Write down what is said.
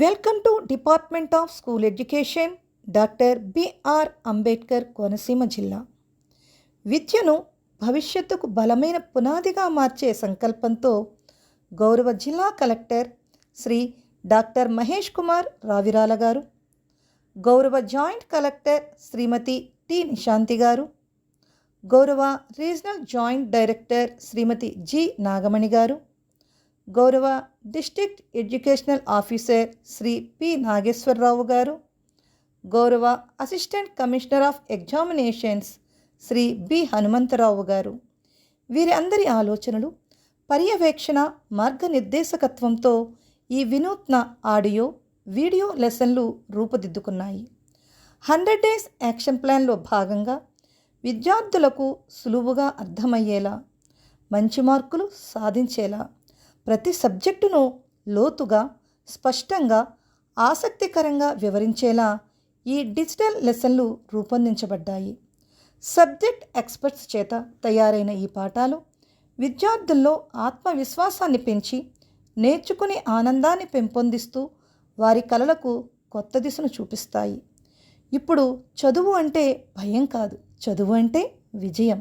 Welcome to department of school education, doctor B R Ambedkar, Konaseema జిల్లా. విద్యను భవిష్యత్తుకు బలమైన పునాదిగా మార్చే సంకల్పంతో గౌరవ జిల్లా కలెక్టర్ శ్రీ డాక్టర్ మహేష్ కుమార్ రావిరాల గారు, గౌరవ joint collector Shrimati T Nishanthi garu, గౌరవ regional joint director Shrimati G Nagamani garu, గౌరవ district educational officer Shri P Nageswararao garu, గౌరవ assistant commissioner of examinations Shri B Hanumantharao garu, వీరి అందరి ఆలోచనలు, పర్యవేక్షణ, మార్గనిర్దేశకత్వంతో ఈ వినూత్న ఆడియో వీడియో లెసన్లు రూపుదిద్దుకున్నాయి. 100 డేస్ యాక్షన్ ప్లాన్లో భాగంగా విద్యార్థులకు సులువుగా అర్థమయ్యేలా, మంచి మార్కులు సాధించేలా, ప్రతి సబ్జెక్టును లోతుగా, స్పష్టంగా, ఆసక్తికరంగా వివరించేలా ఈ డిజిటల్ లెసన్లు రూపొందించబడ్డాయి. సబ్జెక్ట్ ఎక్స్పర్ట్స్ చేత తయారైన ఈ పాఠాలు విద్యార్థుల్లో ఆత్మవిశ్వాసాన్ని పెంచి, నేర్చుకునే ఆనందాన్ని పెంపొందిస్తూ వారి కలలకు కొత్త దిశను చూపిస్తాయి. ఇప్పుడు చదువు అంటే భయం కాదు, చదువు అంటే విజయం.